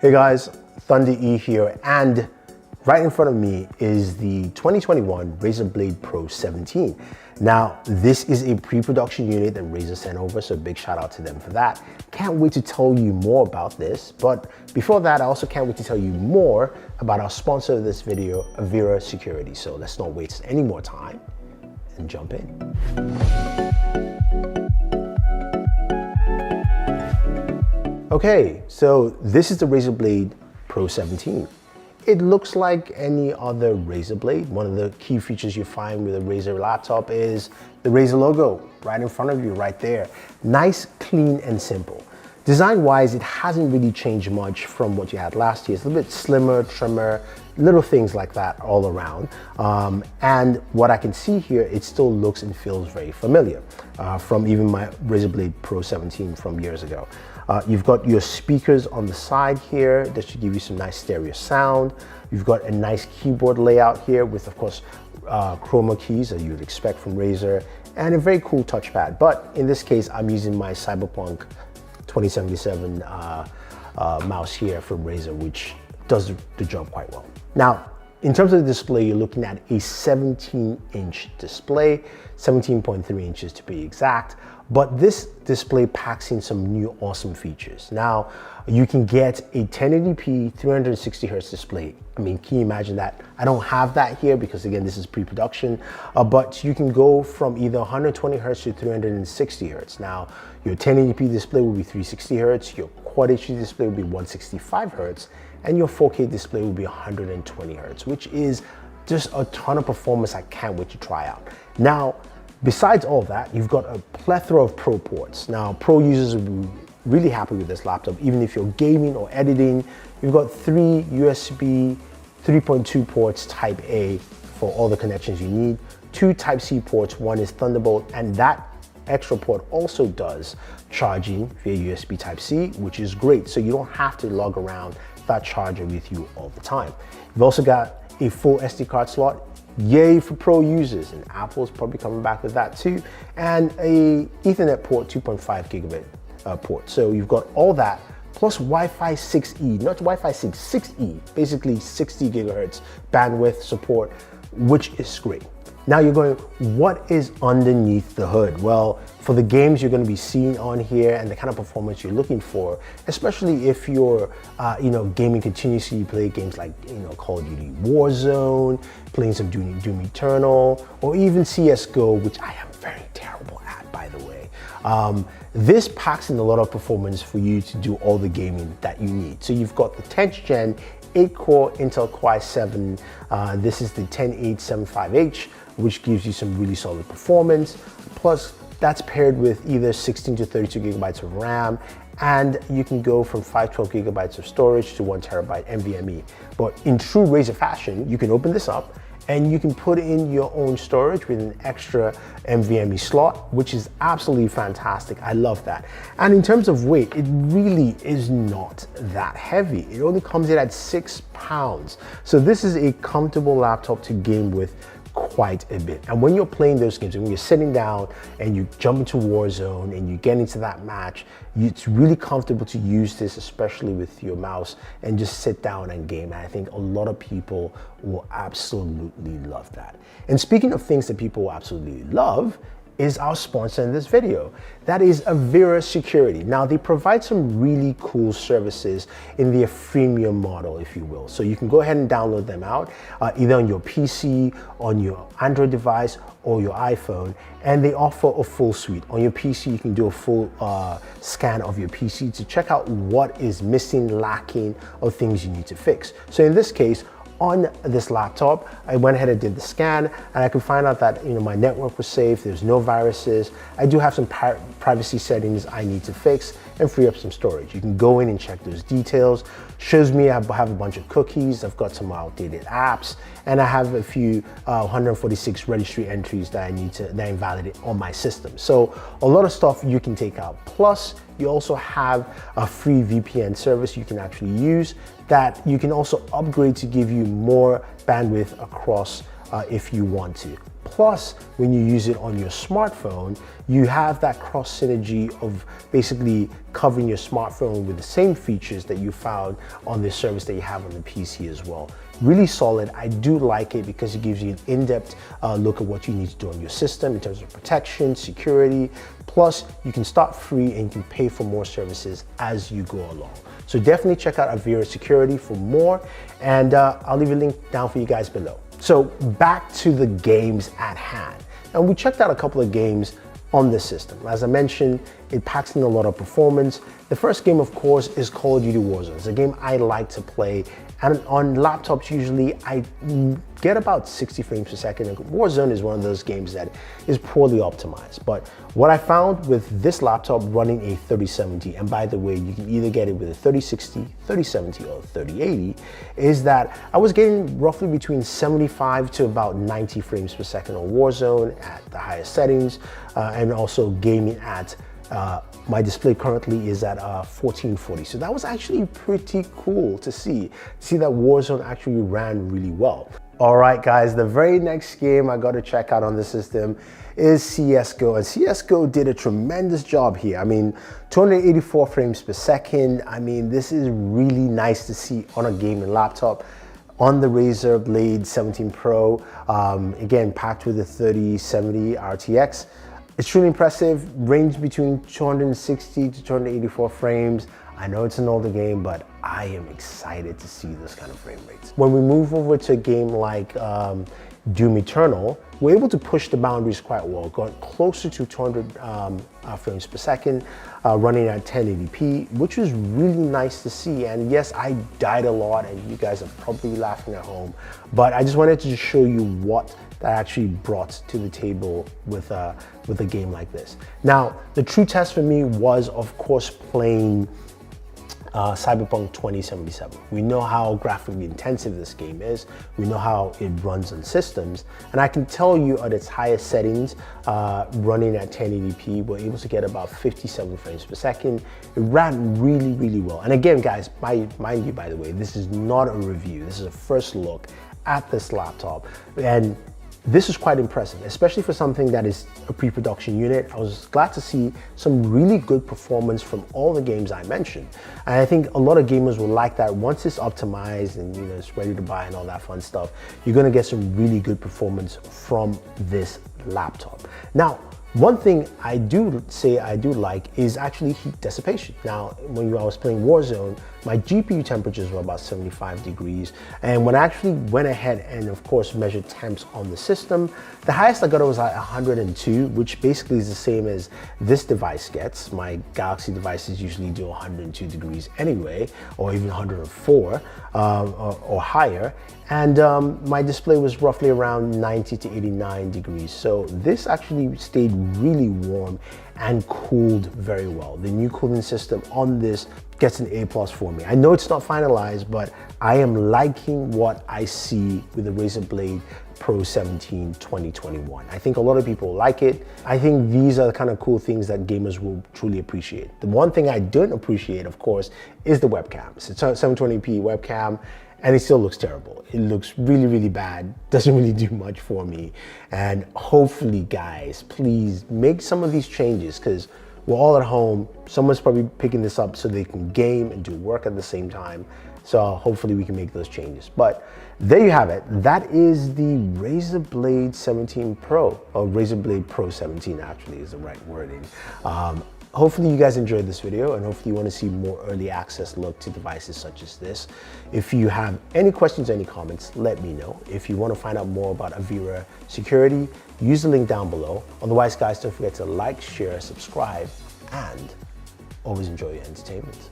Hey guys, Thunder E here, and right in front of me is the 2021 Razer Blade Pro 17. Now, this is a pre-production unit that Razer sent over, so big shout out to them for that. Can't wait to tell you more about this, but before that, I also can't wait to tell you more about our sponsor of this video, Avira Security. So let's not waste any more time and jump in. Okay, so this is the Razer Blade Pro 17. It looks like any other Razer Blade. One of the key features you find with a Razer laptop is the Razer logo right in front of you, right there. Nice, clean, and simple. Design-wise, it hasn't really changed much from what you had last year. It's a little bit slimmer, trimmer, little things like that all around. And what I can see here, it still looks and feels very familiar from even my Razer Blade Pro 17 from years ago. You've got your speakers on the side here that should give you some nice stereo sound. You've got a nice keyboard layout here with, of course, chroma keys that you would expect from Razer, and a very cool touchpad. But in this case, I'm using my Cyberpunk 2077 mouse here from Razer, which does the job quite well. Now, in terms of the display, you're looking at a 17-inch display, 17.3 inches to be exact. But this display packs in some new awesome features. Now, you can get a 1080p 360 hertz display. I mean, can you imagine that? I don't have that here because, again, this is pre-production, but you can go from either 120 hertz to 360 hertz. Now, your 1080p display will be 360 hertz, your Quad HD display will be 165 hertz, and your 4K display will be 120 hertz, which is just a ton of performance I can't wait to try out. Now, besides all that, you've got a plethora of Pro ports. Now, Pro users will be really happy with this laptop, even if you're gaming or editing. You've got 3 USB 3.2 ports Type A for all the connections you need, 2 Type C ports, one is Thunderbolt, and that extra port also does charging via USB Type C, which is great. So you don't have to lug around that charger with you all the time. You've also got a full SD card slot. Yay for Pro users, and Apple's probably coming back with that too, and a Ethernet port, 2.5 gigabit port. So you've got all that, plus Wi-Fi 6E, not Wi-Fi 6, 6E, basically 60 gigahertz bandwidth support, which is great. Now you're going, what is underneath the hood? Well, for the games you're going to be seeing on here and the kind of performance you're looking for, especially if you're, gaming continuously, you play games like, Call of Duty Warzone, playing some Doom Eternal, or even CSGO, which I am very terrible at, by the way. This packs in a lot of performance for you to do all the gaming that you need. So you've got the 10th gen 8-core Intel Core i7. This is the 10875H, which gives you some really solid performance. Plus, that's paired with either 16 to 32 gigabytes of RAM, and you can go from 512 gigabytes of storage to 1 terabyte NVMe. But in true Razer fashion, you can open this up and you can put in your own storage with an extra NVMe slot, which is absolutely fantastic. I love that. And in terms of weight, it really is not that heavy. It only comes in at 6 pounds. So this is a comfortable laptop to game with quite a bit. And when you're playing those games, when you're sitting down and you jump into Warzone and you get into that match, it's really comfortable to use this, especially with your mouse, and just sit down and game. And I think a lot of people will absolutely love that. And speaking of things that people will absolutely love, is our sponsor in this video. That is Avira Security. Now, they provide some really cool services in their freemium model, if you will. So you can go ahead and download them out, either on your PC, on your Android device, or your iPhone, and they offer a full suite. On your PC, you can do a full scan of your PC to check out what is missing, lacking, or things you need to fix. So in this case, on this laptop, I went ahead and did the scan, and I could find out that my network was safe, there's no viruses. I do have some privacy settings I need to fix and free up some storage. You can go in and check those details. Shows me I have a bunch of cookies, I've got some outdated apps, and I have a few 146 registry entries that I invalidate on my system. So a lot of stuff you can take out. Plus, you also have a free VPN service you can actually use that you can also upgrade to give you more bandwidth across if you want to. Plus, when you use it on your smartphone, you have that cross synergy of basically covering your smartphone with the same features that you found on the service that you have on the PC as well. Really solid. I do like it because it gives you an in-depth look at what you need to do on your system in terms of protection, security. Plus, you can start free and you can pay for more services as you go along. So definitely check out Avira Security for more, and I'll leave a link down for you guys below. So back to the games at hand. And we checked out a couple of games on this system. As I mentioned, it packs in a lot of performance. The first game, of course, is Call of Duty Warzone. It's a game I like to play, and on laptops, usually I get about 60 frames per second. And Warzone is one of those games that is poorly optimized. But what I found with this laptop running a 3070, and by the way, you can either get it with a 3060, 3070, or 3080, is that I was getting roughly between 75 to about 90 frames per second on Warzone at the highest settings, and also gaming at my display currently is at 1440. So that was actually pretty cool to see that Warzone actually ran really well. All right, guys, the very next game I got to check out on the system is CSGO, and CSGO did a tremendous job here. I mean, 284 frames per second. I mean, this is really nice to see on a gaming laptop on the Razer Blade 17 Pro, again, packed with the 3070 RTX. It's truly impressive, range between 260 to 284 frames. I know it's an older game, but I am excited to see this kind of frame rates. When we move over to a game like Doom Eternal, we're able to push the boundaries quite well, going closer to 200 frames per second, running at 1080p, which was really nice to see. And yes, I died a lot, and you guys are probably laughing at home, but I just wanted to just show you what that actually brought to the table with a game like this. Now, the true test for me was, of course, playing Cyberpunk 2077. We know how graphically intensive this game is. We know how it runs on systems. And I can tell you at its highest settings, running at 1080p, we're able to get about 57 frames per second. It ran really, really well. And again, guys, mind you, by the way, this is not a review. This is a first look at this laptop. And this is quite impressive, especially for something that is a pre-production unit. I was glad to see some really good performance from all the games I mentioned. And I think a lot of gamers will like that. Once it's optimized and it's ready to buy and all that fun stuff, you're gonna get some really good performance from this laptop. Now, one thing I do say I do like is actually heat dissipation. Now, when I was playing Warzone, my GPU temperatures were about 75 degrees. And when I actually went ahead and, of course, measured temps on the system, the highest I got was at 102, which basically is the same as this device gets. My Galaxy devices usually do 102 degrees anyway, or even 104 or higher. And my display was roughly around 90 to 89 degrees. So this actually stayed really warm and cooled very well. The new cooling system on this gets an A+ for me. I know it's not finalized, but I am liking what I see with the Razer Blade Pro 17 2021. I think a lot of people like it. I think these are the kind of cool things that gamers will truly appreciate. The one thing I don't appreciate, of course, is the webcam. It's a 720p webcam, and it still looks terrible. It looks really, really bad. Doesn't really do much for me. And hopefully, guys, please make some of these changes, because we're all at home. Someone's probably picking this up so they can game and do work at the same time. So hopefully we can make those changes. But there you have it. That is the Razer Blade 17 Pro, or Razer Blade Pro 17 actually is the right wording. Hopefully you guys enjoyed this video, and hopefully you want to see more early access look to devices such as this. If you have any questions, any comments, let me know. If you want to find out more about Avira Security, use the link down below. Otherwise, guys, don't forget to like, share, subscribe, and always enjoy your entertainment.